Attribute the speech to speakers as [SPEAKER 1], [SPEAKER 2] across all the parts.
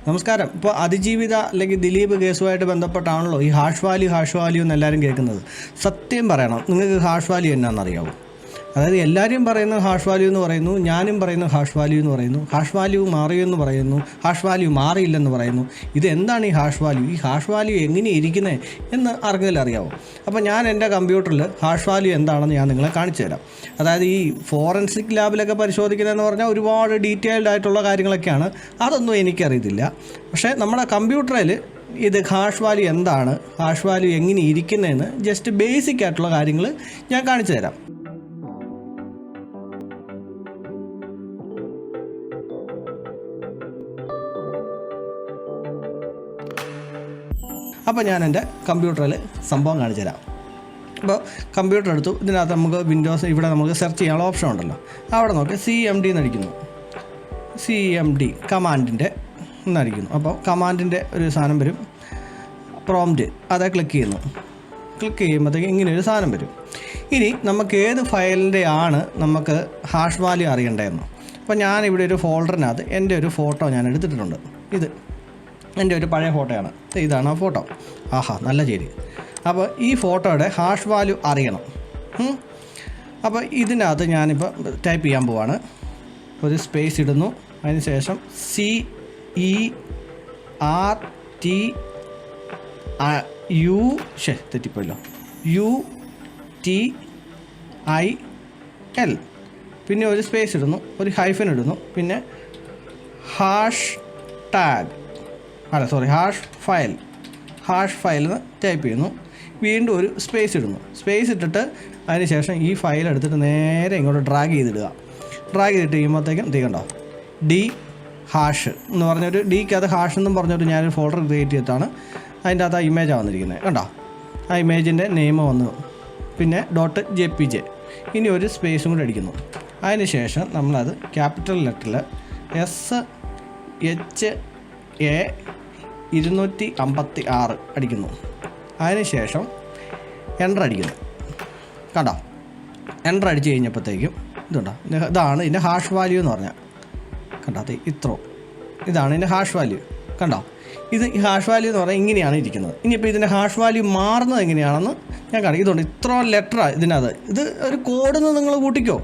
[SPEAKER 1] നമസ്കാരം. ഇപ്പോൾ അതിജീവിത അല്ലെങ്കിൽ ദിലീപ് കേസുമായിട്ട് ബന്ധപ്പെട്ടാണല്ലോ ഈ ഹാഷ് വാല്യൂ എന്ന് എല്ലാവരും കേൾക്കുന്നത്. സത്യം പറയണം, നിങ്ങൾക്ക് ഹാഷ് വാല്യൂ എന്നാണെന്നറിയാമോ? അതായത് എല്ലാവരും പറയുന്നത് ഹാഷ് വാല്യൂ എന്ന് പറയുന്നു, ഞാനും പറയുന്നത് ഹാഷ് വാല്യൂ എന്ന് പറയുന്നു, ഹാഷ് വാല്യൂ മാറിയെന്ന് പറയുന്നു, ഹാഷ് വാല്യൂ മാറിയില്ലെന്ന് പറയുന്നു. ഇത് എന്താണ് ഈ ഹാഷ് വാല്യൂ? ഈ ഹാഷ് വാല്യൂ എങ്ങനെ ഇരിക്കുന്നത് എന്ന് ആർക്കെങ്കിലും അറിയാമോ? അപ്പോൾ ഞാൻ എൻ്റെ കമ്പ്യൂട്ടറിൽ ഹാഷ് വാല്യൂ എന്താണെന്ന് ഞാൻ നിങ്ങളെ കാണിച്ചു തരാം. അതായത് ഈ ഫോറൻസിക് ലാബിലൊക്കെ പരിശോധിക്കുന്നതെന്ന് പറഞ്ഞാൽ ഒരുപാട് ഡീറ്റെയിൽഡ് ആയിട്ടുള്ള കാര്യങ്ങളൊക്കെയാണ്. അതൊന്നും എനിക്കറിയത്തില്ല. പക്ഷേ നമ്മുടെ കമ്പ്യൂട്ടറിൽ ഇത് ഹാഷ് വാല്യൂ എന്താണ്, ഹാഷ് വാല്യൂ എങ്ങനെ ഇരിക്കുന്നതെന്ന് ജസ്റ്റ് ബേസിക് ആയിട്ടുള്ള കാര്യങ്ങൾ ഞാൻ കാണിച്ചു തരാം. അപ്പോൾ ഞാൻ എൻ്റെ കമ്പ്യൂട്ടറിൽ സംഭവം കാണിച്ചു തരാം. അപ്പോൾ കമ്പ്യൂട്ടർ എടുത്തു. ഇതിനകത്ത് നമുക്ക് വിൻഡോസ് ഇവിടെ നമുക്ക് സെർച്ച് ചെയ്യാനുള്ള ഓപ്ഷൻ ഉണ്ടല്ലോ. അവിടെ നോക്കി CMD എന്നടിക്കുന്നു. CMD കമാൻഡിൻ്റെ എന്നടിക്കുന്നു. അപ്പോൾ കമാൻഡിൻ്റെ ഒരു സാധനം വരും, പ്രോംപ്റ്റ്. അത് ക്ലിക്ക് ചെയ്യുന്നു. ക്ലിക്ക് ചെയ്യുമ്പോഴത്തേക്ക് ഇങ്ങനെയൊരു സാധനം വരും. ഇനി നമുക്ക് ഏത് ഫയലിൻ്റെ ആണ് നമുക്ക് ഹാഷ് വാല്യൂ അറിയേണ്ടതെന്ന്. അപ്പോൾ ഞാനിവിടെ ഒരു ഫോൾഡറിനകത്ത് എൻ്റെ ഒരു ഫോട്ടോ ഞാൻ എടുത്തിട്ടുണ്ട്. ഇത് എൻ്റെ ഒരു പഴയ ഫോട്ടോയാണ്. ഇതാണ് ആ ഫോട്ടോ. ആഹാ, നല്ല ശരി. അപ്പോൾ ഈ ഫോട്ടോയുടെ ഹാഷ് വാല്യൂ അറിയണം. അപ്പോൾ ഇതിനകത്ത് ഞാനിപ്പോൾ ടൈപ്പ് ചെയ്യാൻ പോവാണ്. ഒരു സ്പേസ് ഇടുന്നു. അതിന് ശേഷം തെറ്റിപ്പോയല്ലോ UTIL, പിന്നെ ഒരു സ്പേസ് ഇടുന്നു, ഒരു ഹൈഫൻ ഇടുന്നു, പിന്നെ ഹാഷ് ഫയൽ എന്ന് ടൈപ്പ് ചെയ്യുന്നു. വീണ്ടും ഒരു സ്പേസ് ഇടുന്നു. സ്പേസ് ഇട്ടിട്ട് അതിന് ശേഷം ഈ ഫയൽ എടുത്തിട്ട് നേരെ ഇങ്ങോട്ട് ഡ്രാഗ് ചെയ്തിടുക. ഡ്രാഗ് ചെയ്തിട്ട് കഴിയുമ്പോഴത്തേക്കും കണ്ടോ ഡി ഹാഷ് എന്ന് പറഞ്ഞൊരു ഡിക്കകത്ത് ഹാഷ് എന്നും പറഞ്ഞൊരു ഞാനൊരു ഫോൾഡർ ക്രിയേറ്റ് ചെയ്തിട്ടാണ് അതിൻ്റെ അകത്ത് ആ ഇമേജാണ് വന്നിരിക്കുന്നത്. കണ്ടോ, ആ ഇമേജിൻ്റെ നെയിം വന്നു. പിന്നെ .jpg. ഇനി ഒരു സ്പേസും കൂടി അടിക്കുന്നു. അതിന് ശേഷം നമ്മളത് ക്യാപിറ്റൽ ലെറ്ററിൽ SHA256 അടിക്കുന്നു. അതിനുശേഷം എൻ്റർ അടിക്കുന്നു. കണ്ടോ, എൻ്റർ അടിച്ച് കഴിഞ്ഞപ്പോഴത്തേക്കും ഇതാണ് ഇതിൻ്റെ ഹാഷ് വാല്യൂ എന്ന് പറഞ്ഞാൽ. കണ്ടോ, ഇതാണ് ഇതിൻ്റെ ഹാഷ് വാല്യൂ. കണ്ടോ, ഇത് ഈ ഹാഷ് വാല്യൂ എന്ന് പറഞ്ഞാൽ ഇങ്ങനെയാണ് ഇരിക്കുന്നത്. ഇനിയിപ്പോൾ ഇതിൻ്റെ ഹാഷ് വാല്യൂ മാറുന്നത് എങ്ങനെയാണെന്ന് ഞാൻ കാണിക്കും. ഇതുകൊണ്ട് ഇത്ര ലെറ്ററാണ് ഇതിനകത്ത്. ഇത് ഒരു കോഡെന്ന് നിങ്ങൾ കൂട്ടിക്കോ.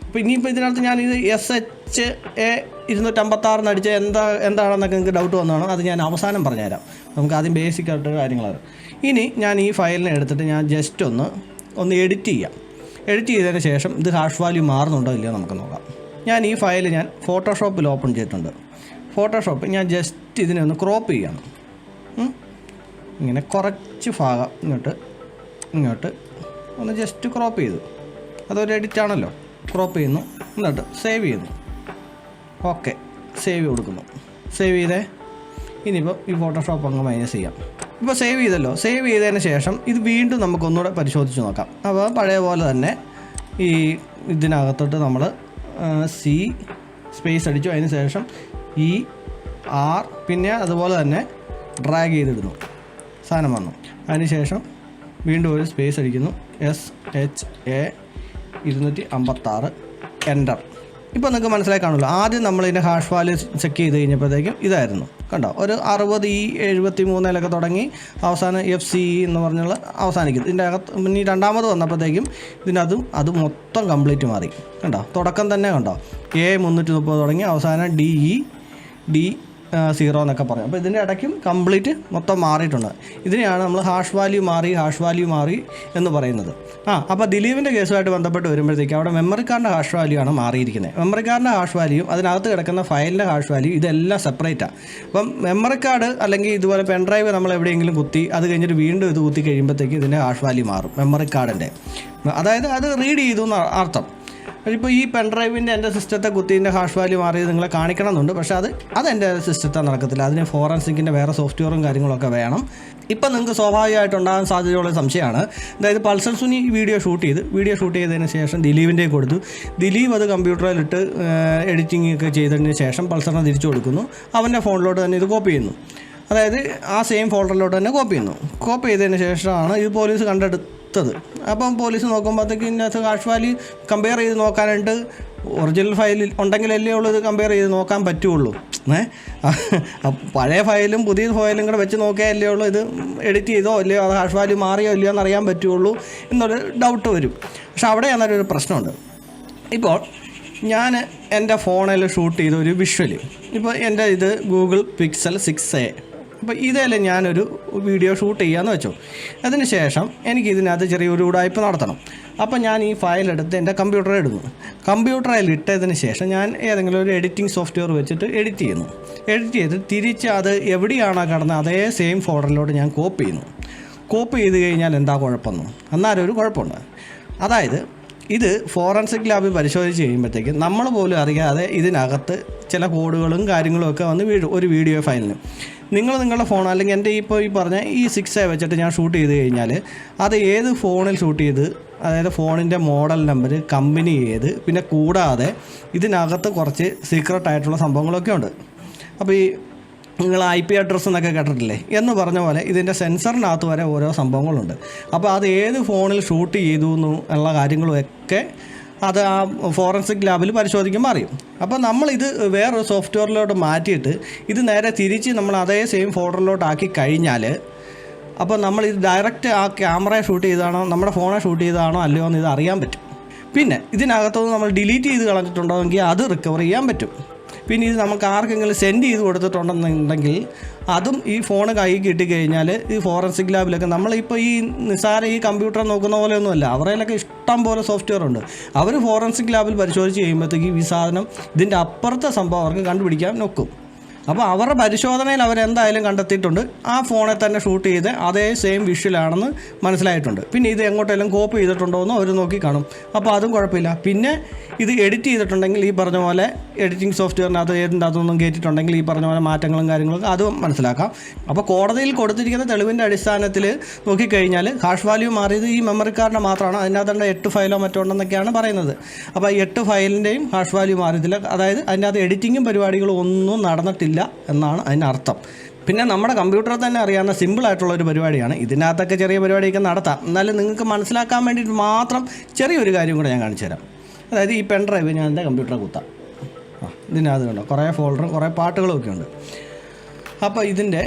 [SPEAKER 1] അപ്പോൾ ഇനിയിപ്പോൾ ഇതിനകത്ത് ഞാനിത് SHA256 അടിച്ച് എന്താണെന്നൊക്കെ നിങ്ങൾക്ക് ഡൗട്ട് വന്നതാണ്. അത് ഞാൻ അവസാനം പറഞ്ഞുതരാം. നമുക്ക് ആദ്യം ബേസിക് ആയിട്ട് കാര്യങ്ങളാണ്. ഇനി ഞാൻ ഈ ഫയലിനെ എടുത്തിട്ട് ഞാൻ ജസ്റ്റ് ഒന്ന് എഡിറ്റ് ചെയ്യാം. എഡിറ്റ് ചെയ്തതിന് ശേഷം ഇത് ഹാഷ് വാല്യൂ മാറുന്നുണ്ടോ ഇല്ലയോ നമുക്ക് നോക്കാം. ഞാൻ ഈ ഫയൽ ഞാൻ ഫോട്ടോഷോപ്പിൽ ഓപ്പൺ ചെയ്തിട്ടുണ്ട്. ഫോട്ടോഷോപ്പ് ഞാൻ ജസ്റ്റ് ഇതിനെ ഒന്ന് ക്രോപ്പ് ചെയ്യണം. ഇങ്ങനെ കുറച്ച് ഭാഗം ഇങ്ങോട്ട് ഒന്ന് ജസ്റ്റ് ക്രോപ്പ് ചെയ്തു. അതൊരു എഡിറ്റാണല്ലോ. ക്രോപ്പ് ചെയ്യുന്നു, എന്നിട്ട് സേവ് ചെയ്യുന്നു. ഓക്കെ, സേവ് കൊടുക്കുന്നു. സേവ് ചെയ്തേ. ഇനിയിപ്പോൾ ഈ ഫോട്ടോഷോപ്പ് അങ്ങ് മൈനസ് ചെയ്യാം. ഇപ്പോൾ സേവ് ചെയ്തല്ലോ. സേവ് ചെയ്തതിന് ശേഷം ഇത് വീണ്ടും നമുക്കൊന്നുകൂടെ പരിശോധിച്ച് നോക്കാം. അപ്പോൾ പഴയ പോലെ തന്നെ ഈ ഇതിനകത്തോട്ട് നമ്മൾ സ്പേസ് അടിച്ചു. അതിന് ശേഷം പിന്നെ അതുപോലെ തന്നെ ഡ്രാഗ് ചെയ്തിടുന്നു. സാധനം വന്നു. അതിന് ശേഷം വീണ്ടും ഒരു സ്പേസ് അടിക്കുന്നു. SHA256 enter. ഇപ്പോൾ നിങ്ങൾക്ക് മനസ്സിലായി കാണുമല്ലോ. ആദ്യം നമ്മളിതിൻ്റെ ഹാഷ് വാല്യൂ ചെക്ക് ചെയ്ത് കഴിഞ്ഞപ്പോഴത്തേക്കും ഇതായിരുന്നു. കണ്ടോ, ഒരു 60E73 തുടങ്ങി അവസാനം FCE എന്ന് പറഞ്ഞുള്ള അവസാനിക്കുന്നു. ഇതിൻ്റെ അകത്ത് ഇനി രണ്ടാമത് വന്നപ്പോഴത്തേക്കും അത് മൊത്തം കംപ്ലീറ്റ് മാറി. കണ്ടോ, തുടക്കം തന്നെ കണ്ടോ A330 തുടങ്ങി അവസാനം D0 എന്നൊക്കെ പറയും. അപ്പോൾ ഇതിൻ്റെ ഇടയ്ക്കും കംപ്ലീറ്റ് മൊത്തം മാറിയിട്ടുണ്ട്. ഇതിനെയാണ് നമ്മൾ ഹാഷ് വാല്യൂ മാറി എന്ന് പറയുന്നത്. അപ്പോൾ ദിലീപിൻ്റെ കേസുമായിട്ട് ബന്ധപ്പെട്ട് വരുമ്പോഴത്തേക്കും അവിടെ മെമ്മറി കാർഡിൻ്റെ ഹാഷ് വാല്യൂ ആണ് മാറിയിരിക്കുന്നത്. മെമ്മറി കാർഡിൻ്റെ ഹാഷ് വാല്യൂ, അതിനകത്ത് കിടക്കുന്ന ഫയലിൻ്റെ ഹാഷ് വാല്യൂ, ഇതെല്ലാം സെപ്പറേറ്റാണ്. അപ്പം മെമ്മറി കാർഡ് അല്ലെങ്കിൽ ഇതുപോലെ പെൻഡ്രൈവ് നമ്മൾ എവിടെയെങ്കിലും കുത്തി അത് കഴിഞ്ഞിട്ട് വീണ്ടും ഇത് കുത്തി കഴിയുമ്പോഴത്തേക്കും ഇതിൻ്റെ ഹാഷ് വാല്യൂ മാറും. മെമ്മറി കാർഡിൻ്റെ അതായത് അത് റീഡ് ചെയ്തു എന്ന് അർത്ഥം. ഇപ്പോൾ ഈ പെൻഡ്രൈവിൻ്റെ എൻ്റെ സിസ്റ്റത്തെ കുത്തിൻ്റെ ഹാഷ് വാല്യൂ മാറിയത് നിങ്ങളെ കാണിക്കണമെന്നുണ്ട്. പക്ഷേ അത് എൻ്റെ സിസ്റ്റത്തെ നടക്കത്തില്ല. അതിന് ഫോറൻസിക്കിൻ്റെ വേറെ സോഫ്റ്റ്വെയറും കാര്യങ്ങളൊക്കെ വേണം. ഇപ്പം നിങ്ങൾക്ക് സ്വാഭാവികമായിട്ടുണ്ടാകാൻ സാധ്യതയുള്ള സംശയമാണ്. അതായത് പൾസർ സുനി വീഡിയോ ഷൂട്ട് ചെയ്തതിന് ശേഷം ദിലീപിൻ്റെ കൊടുത്തു. ദിലീപ് അത് കമ്പ്യൂട്ടറിലിട്ട് എഡിറ്റിംഗ് ഒക്കെ ചെയ്തതിന് ശേഷം പൾസറിനെ തിരിച്ചു കൊടുക്കുന്നു. അവൻ്റെ ഫോണിലോട്ട് തന്നെ ഇത് കോപ്പി ചെയ്യുന്നു. അതായത് ആ സെയിം ഫോൾഡറിലോട്ട് തന്നെ കോപ്പി ചെയ്തതിന് ശേഷമാണ് ഇത് പോലീസ് കണ്ടെടുത്തത്. അപ്പം പോലീസ് നോക്കുമ്പോഴത്തേക്ക് ഇതിനകത്ത് ഹാഷ് വാല്യൂ കമ്പയർ ചെയ്ത് നോക്കാനായിട്ട് ഒറിജിനൽ ഫയലിൽ ഉണ്ടെങ്കിലല്ലേ ഉള്ളൂ ഇത് കമ്പയർ ചെയ്ത് നോക്കാൻ പറ്റുള്ളൂ. പഴയ ഫയലും പുതിയ ഫയലും കൂടെ വെച്ച് നോക്കിയാലേ ഉള്ളൂ ഇത് എഡിറ്റ് ചെയ്തോ ഇല്ലയോ അത് ഹാഷ് വാല്യൂ മാറിയോ ഇല്ലയോ എന്നറിയാൻ പറ്റുള്ളൂ എന്നൊരു ഡൗട്ട് വരും. പക്ഷെ അവിടെ അന്നേരമൊരു പ്രശ്നമുണ്ട്. ഇപ്പോൾ ഞാൻ എൻ്റെ ഫോണിൽ ഷൂട്ട് ചെയ്ത ഒരു വിഷ്വൽ, ഇപ്പോൾ എൻ്റെ ഇത് ഗൂഗിൾ പിക്സൽ 6a, അപ്പോൾ ഇതേലും ഞാനൊരു വീഡിയോ ഷൂട്ട് ചെയ്യാമെന്ന് വെച്ചു. അതിന് ശേഷം എനിക്ക് ഇതിനകത്ത് ചെറിയൊരു ഉടായ്പ നടത്തണം. അപ്പോൾ ഞാൻ ഈ ഫയലെടുത്ത് എൻ്റെ കമ്പ്യൂട്ടറിൽ ഇടുന്നു. കമ്പ്യൂട്ടറിൽ ഇട്ടതിന് ശേഷം ഞാൻ ഏതെങ്കിലും ഒരു എഡിറ്റിംഗ് സോഫ്റ്റ്വെയർ വെച്ചിട്ട് എഡിറ്റ് ചെയ്ത് തിരിച്ച് അത് എവിടെയാണോ കിടന്നത് അതേ സെയിം ഫോൾഡറിലോട്ട് ഞാൻ കോപ്പി ചെയ്ത് കഴിഞ്ഞാൽ എന്താ കുഴപ്പമെന്ന് അന്നേരം ഒരു കുഴപ്പമുണ്ട്. അതായത് ഇത് ഫോറൻസിക് ലാബിൽ പരിശോധിച്ച് കഴിയുമ്പോഴത്തേക്കും നമ്മൾ പോലും അറിയാതെ ഇതിനകത്ത് ചില കോഡുകളും കാര്യങ്ങളും ഒക്കെ വന്ന് വീഴും ഒരു വീഡിയോ ഫയലിന്. നിങ്ങളുടെ ഫോൺ അല്ലെങ്കിൽ എൻ്റെ ഇപ്പോൾ ഈ പറഞ്ഞ ഈ 6a വെച്ചിട്ട് ഞാൻ ഷൂട്ട് ചെയ്ത് കഴിഞ്ഞാൽ അത് ഏത് ഫോണിൽ ഷൂട്ട് ചെയ്ത്, അതായത് ഫോണിൻ്റെ മോഡൽ നമ്പർ, കമ്പനി ഏത്, പിന്നെ കൂടാതെ ഇതിനകത്ത് കുറച്ച് സീക്രട്ട് ആയിട്ടുള്ള സംഭവങ്ങളൊക്കെ ഉണ്ട്. അപ്പോൾ ഈ നിങ്ങൾ IP അഡ്രസ്സ് എന്നൊക്കെ കേട്ടിട്ടില്ലേ എന്ന് പറഞ്ഞ പോലെ ഇതിൻ്റെ സെൻസറിനകത്ത് വരെ ഓരോ സംഭവങ്ങളുണ്ട്. അപ്പോൾ അത് ഏത് ഫോണിൽ ഷൂട്ട് ചെയ്തു എന്നുള്ള കാര്യങ്ങളുമൊക്കെ അത് ആ ഫോറൻസിക് ലാബിൽ പരിശോധിക്കുമ്പോൾ അറിയും. അപ്പോൾ നമ്മളിത് വേറൊരു സോഫ്റ്റ്വെയറിലോട്ട് മാറ്റിയിട്ട് ഇത് നേരെ തിരിച്ച് നമ്മൾ അതേ സെയിം ഫോൾഡറിലോട്ട് ആക്കി കഴിഞ്ഞാൽ അപ്പോൾ നമ്മളിത് ഡയറക്റ്റ് ആ ക്യാമറയെ ഷൂട്ട് ചെയ്താണോ നമ്മുടെ ഫോണെ ഷൂട്ട് ചെയ്താണോ അല്ലയോ എന്ന് ഇത് അറിയാൻ പറ്റും. പിന്നെ ഇതിനകത്തുനിന്ന് നമ്മൾ ഡിലീറ്റ് ചെയ്ത് കളഞ്ഞിട്ടുണ്ടോ എങ്കിൽ അത് റിക്കവർ ചെയ്യാൻ പറ്റും. പിന്നെ ഇത് നമുക്ക് ആർക്കെങ്കിലും സെൻഡ് ചെയ്ത് കൊടുത്തിട്ടുണ്ടെന്നുണ്ടെങ്കിൽ അതും ഈ ഫോൺ കൈ കിട്ടിക്കഴിഞ്ഞാൽ ഈ ഫോറൻസിക് ലാബിലൊക്കെ നമ്മളിപ്പോൾ ഈ നിസാര ഈ കമ്പ്യൂട്ടർ നോക്കുന്ന പോലെയൊന്നുമല്ല, അവരെയൊക്കെ ഇഷ്ടം പോലെ സോഫ്റ്റ്വെയർ ഉണ്ട്. അവർ ഫോറൻസിക് ലാബിൽ പരിശോധിച്ച് കഴിയുമ്പോഴത്തേക്ക് ഈ സാധനം ഇതിൻ്റെ അപ്പുറത്തെ സംഭവം അവർക്ക് കണ്ടുപിടിക്കാൻ നോക്കും. അപ്പോൾ അവരുടെ പരിശോധനയിൽ അവരെന്തായാലും കണ്ടെത്തിയിട്ടുണ്ട് ആ ഫോണിൽ തന്നെ ഷൂട്ട് ചെയ്ത് അതേ സെയിം വിഷ്വലാണെന്ന് മനസ്സിലായിട്ടുണ്ട്. പിന്നെ ഇത് എങ്ങോട്ടെങ്കിലും കോപ്പി ചെയ്തിട്ടുണ്ടോ എന്ന് അവർ നോക്കി കാണും. അപ്പോൾ അതും കുഴപ്പമില്ല. പിന്നെ ഇത് എഡിറ്റ് ചെയ്തിട്ടുണ്ടെങ്കിൽ ഈ പറഞ്ഞ പോലെ എഡിറ്റിംഗ് സോഫ്റ്റ്വെയറിനകത്ത് ഏതിൻ്റെ അതൊന്നും കയറ്റിയിട്ടുണ്ടെങ്കിൽ ഈ പറഞ്ഞ പോലെ മാറ്റങ്ങളും കാര്യങ്ങളും അതും മനസ്സിലാക്കാം. അപ്പോൾ കോടതിയിൽ കൊടുത്തിരിക്കുന്ന തെളിവിൻ്റെ അടിസ്ഥാനത്തിൽ നോക്കിക്കഴിഞ്ഞാൽ ഹാഷ് വാല്യൂ മാറിയത് ഈ മെമ്മറി കാർഡിന് മാത്രമാണ്. അതിനകത്ത് 8 ഫയലോ മറ്റോ ഉണ്ടെന്നൊക്കെയാണ് പറയുന്നത്. അപ്പോൾ ഈ 8 ഫയലിൻ്റെയും ഹാഷ് വാല്യൂ മാറിയതില്ല. അതായത് അതിനകത്ത് എഡിറ്റിങ്ങും പരിപാടികളും ഒന്നും നടന്നിട്ടില്ല എന്നാണ് അതിനർത്ഥം. പിന്നെ നമ്മുടെ കമ്പ്യൂട്ടറിൽ തന്നെ അറിയാവുന്ന സിമ്പിളായിട്ടുള്ളൊരു പരിപാടിയാണ്. ഇതിനകത്തൊക്കെ ചെറിയ പരിപാടിയൊക്കെ നടത്താം. എന്നാലും നിങ്ങൾക്ക് മനസ്സിലാക്കാൻ വേണ്ടിയിട്ട് മാത്രം ചെറിയൊരു കാര്യം കൂടെ ഞാൻ കാണിച്ചു തരാം. അതായത് ഈ പെൻ ഡ്രൈവ് ഞാൻ എൻ്റെ കമ്പ്യൂട്ടറിൽ കുത്താം. ഇതിനകത്ത് കണ്ടോ കുറേ ഫോൾഡറും കുറേ പാട്ടുകളും ഒക്കെ ഉണ്ട്. അപ്പോൾ ഇതിൻ്റെ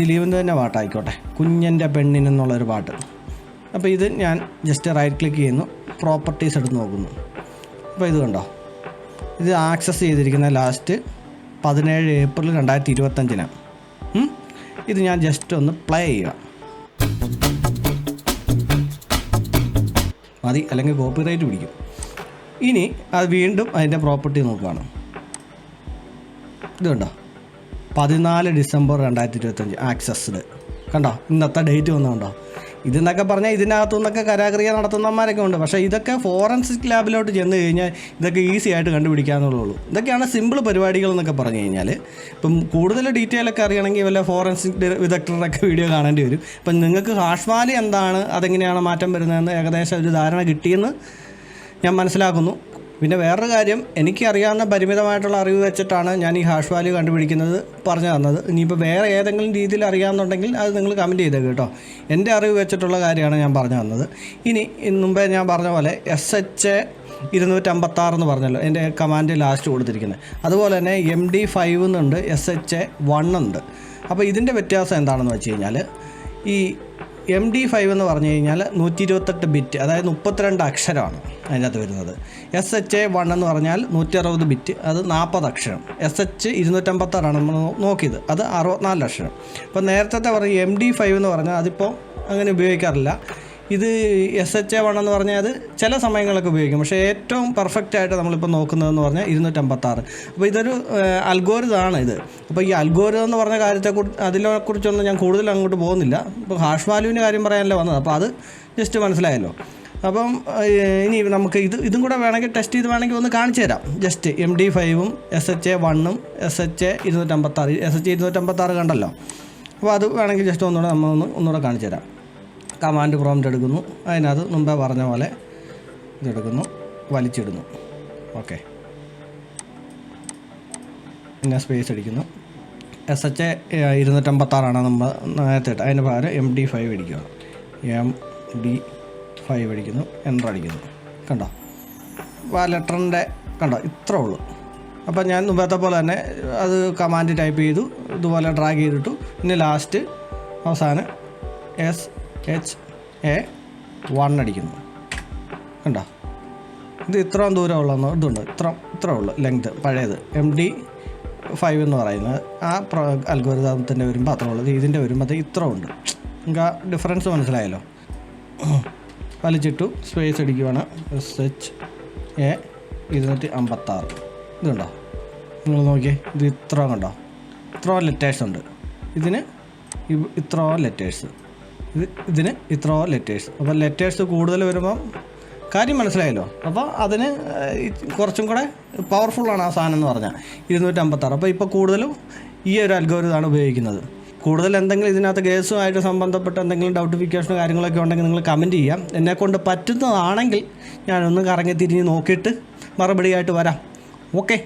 [SPEAKER 1] ദിലീപിൻ്റെ തന്നെ പാട്ടായിക്കോട്ടെ, കുഞ്ഞൻ്റെ പെണ്ണിനെന്നുള്ളൊരു പാട്ട്. അപ്പോൾ ഇത് ഞാൻ ജസ്റ്റ് റൈറ്റ് ക്ലിക്ക് ചെയ്യുന്നു, പ്രോപ്പർട്ടീസ് എടുത്ത് നോക്കുന്നു. അപ്പോൾ ഇത് കണ്ടോ, ഇത് ആക്സസ് ചെയ്തിരിക്കുന്ന ലാസ്റ്റ് 17 ഏപ്രിൽ 2025. ഇത് ഞാൻ ജസ്റ്റ് ഒന്ന് പ്ലേ ചെയ്യുക മതി, അല്ലെങ്കിൽ കോപ്പിറൈറ്റ് പിടിക്കും. ഇനി അത് വീണ്ടും അതിൻ്റെ പ്രോപ്പർട്ടി നോക്കുകയാണ്. ഇത് കണ്ടോ 14 ഡിസംബർ 2025 ആക്സസ്ഡ് കണ്ടോ, ഇന്നത്തെ ഡേറ്റ് വന്നുകൊണ്ടോ. ഇതെന്നൊക്കെ പറഞ്ഞാൽ ഇതിനകത്തു നിന്നൊക്കെ കരാക്രിയ നടത്തുന്നവന്മാരൊക്കെ ഉണ്ട്. പക്ഷേ ഇതൊക്കെ ഫോറൻസിക് ലാബിലോട്ട് ചെന്ന് കഴിഞ്ഞാൽ ഇതൊക്കെ ഈസി ആയിട്ട് കണ്ടുപിടിക്കാമെന്നുള്ളൂ. ഇതൊക്കെയാണ് സിമ്പിൾ പരിപാടികൾ എന്നൊക്കെ പറഞ്ഞു കഴിഞ്ഞാൽ. ഇപ്പം കൂടുതൽ ഡീറ്റെയിൽ ഒക്കെ അറിയണമെങ്കിൽ വല്ല ഫോറൻസിക് വിദഗ്ധരുടെയൊക്കെ വീഡിയോ കാണേണ്ടി വരും. അപ്പം നിങ്ങൾക്ക് ഹാഷ് വാല്യൂ എന്താണ്, അതെങ്ങനെയാണ് മാറ്റം വരുന്നതെന്ന് ഏകദേശം ഒരു ധാരണ കിട്ടിയെന്ന് ഞാൻ മനസ്സിലാക്കുന്നു. പിന്നെ വേറൊരു കാര്യം, എനിക്കറിയാവുന്ന പരിമിതമായിട്ടുള്ള അറിവ് വെച്ചിട്ടാണ് ഞാൻ ഈ ഹാഷ് വാല്യൂ കണ്ടുപിടിക്കുന്നത് പറഞ്ഞു തന്നത്. ഇനിയിപ്പോൾ വേറെ ഏതെങ്കിലും രീതിയിൽ അറിയാമെന്നുണ്ടെങ്കിൽ അത് നിങ്ങൾ കമൻറ്റ് ചെയ്തേക്ക് കേട്ടോ. എൻ്റെ അറിവ് വെച്ചിട്ടുള്ള കാര്യമാണ് ഞാൻ പറഞ്ഞു തന്നത്. ഇനി മുമ്പേ ഞാൻ പറഞ്ഞ പോലെ SH256 എന്ന് പറഞ്ഞല്ലോ എൻ്റെ കമാൻഡ് ലാസ്റ്റ് കൊടുത്തിരിക്കുന്നത്. അതുപോലെ തന്നെ MD5 എന്നുണ്ട്, SH1 ഉണ്ട്. അപ്പോൾ ഇതിൻ്റെ വ്യത്യാസം എന്താണെന്ന് വെച്ച് കഴിഞ്ഞാൽ ഈ MD5 എന്ന് പറഞ്ഞു കഴിഞ്ഞാൽ 128 ബിറ്റ്, അതായത് 32 അക്ഷരമാണ് അതിനകത്ത് വരുന്നത്. SH1 എന്ന് പറഞ്ഞാൽ 160 ബിറ്റ്, അത് 40 അക്ഷരം. SH256 നമ്മൾ നോക്കിയത്, അത് 64 അക്ഷരം. അപ്പോൾ നേരത്തെ പറഞ്ഞ MD5 എന്ന് പറഞ്ഞാൽ അതിപ്പോൾ അങ്ങനെ ഉപയോഗിക്കാറില്ല. ഇത് SH1 എന്ന് പറഞ്ഞാൽ അത് ചില സമയങ്ങളൊക്കെ ഉപയോഗിക്കും. പക്ഷേ ഏറ്റവും പെർഫെക്റ്റ് ആയിട്ട് നമ്മളിപ്പോൾ നോക്കുന്നതെന്ന് പറഞ്ഞാൽ 256. അപ്പോൾ ഇതൊരു അൽഗോരിതമാണ് ഇത്. അപ്പോൾ ഈ അൽഗോരിതം എന്ന് പറഞ്ഞ അതിനെക്കുറിച്ചൊന്നും ഞാൻ കൂടുതൽ അങ്ങോട്ട് പോകുന്നില്ല. ഇപ്പോൾ ഹാഷ് വാല്യൂവിൻ്റെ കാര്യം പറയാനല്ലേ വന്നത്, അപ്പോൾ അത് ജസ്റ്റ് മനസ്സിലായല്ലോ. അപ്പം ഇനി നമുക്ക് ഇതും കൂടെ വേണമെങ്കിൽ ടെസ്റ്റ് ചെയ്ത് വേണമെങ്കിൽ ഒന്ന് കാണിച്ചു തരാം. ജസ്റ്റ് MD5ഉം SH1ഉം SH256 SH256 കണ്ടല്ലോ. അപ്പോൾ അത് വേണമെങ്കിൽ ജസ്റ്റ് ഒന്നുകൂടെ കാണിച്ചു തരാം. കമാൻഡ് പ്രോംപ്റ്റ് എടുക്കുന്നു, അതിനകത്ത് മുമ്പേ പറഞ്ഞ പോലെ ഇതെടുക്കുന്നു, വലിച്ചിടുന്നു. ഓക്കെ, പിന്നെ സ്പേസ് അടിക്കുന്നു. SH256 നമ്മൾ നേരത്തെ ഇട്ട്, അതിന് പകരം MD5 അടിക്കുക. MD5 അടിക്കുന്നു, എൻ്റർ അടിക്കുന്നു. കണ്ടോ, ലെറ്ററിൻ്റെ കണ്ടോ, ഇത്രേ ഉള്ളൂ. അപ്പോൾ ഞാൻ മുമ്പത്തെ പോലെ തന്നെ അത് കമാൻഡ് ടൈപ്പ് ചെയ്തു, ഇതുപോലെ ഡ്രാഗ് ചെയ്തിട്ടു. പിന്നെ ലാസ്റ്റ് അവസാനം SHA1 അടിക്കുന്നു. കണ്ടോ, ഇത് ഇത്രയും ദൂരമുള്ള ഇതുണ്ട്, ഇത്ര ഉള്ളു ലെങ്ത്. പഴയത് MD5 എന്ന് പറയുന്നത് ആ അൽഗോരിതത്തിൻ്റെ വരുമ്പോൾ അത്ര ഉള്ളത്. ഇതിൻ്റെ വരുമ്പോൾ ഇത്ര ഉണ്ട്. നിങ്ങൾക്ക് ആ ഡിഫറൻസ് മനസ്സിലായല്ലോ. വലിച്ചിട്ടു സ്പേസ് അടിക്കുവാണ്. SHA256 ഇതുണ്ടോ, നിങ്ങൾ നോക്കിയേ, ഇത് ഇത്ര കണ്ടോ, ഇത്രയും ലെറ്റേഴ്സ് ഉണ്ട്. ഇതിന് ഇത്രയും ലെറ്റേഴ്സ്, ഇതിന് ഇത്രയും ലെറ്റേഴ്സ്. അപ്പോൾ ലെറ്റേഴ്സ് കൂടുതൽ വരുമ്പം കാര്യം മനസ്സിലായല്ലോ. അപ്പോൾ അതിന് കുറച്ചും കൂടെ പവർഫുള്ളാണ് ആ സാധനം എന്ന് പറഞ്ഞാൽ 256. അപ്പോൾ ഇപ്പോൾ കൂടുതലും ഈ ഒരു അൽഗോരിതമാണ് ഉപയോഗിക്കുന്നത്. കൂടുതൽ എന്തെങ്കിലും ഇതിനകത്ത് കേസുമായിട്ട് സംബന്ധപ്പെട്ട എന്തെങ്കിലും ഡൗട്ടിഫിക്കേഷനോ കാര്യങ്ങളൊക്കെ ഉണ്ടെങ്കിൽ നിങ്ങൾ കമൻറ്റ് ചെയ്യാം. എന്നെക്കൊണ്ട് പറ്റുന്നതാണെങ്കിൽ ഞാനൊന്ന് കറങ്ങി തിരിഞ്ഞ് നോക്കിയിട്ട് മറുപടിയായിട്ട് വരാം. ഓക്കെ.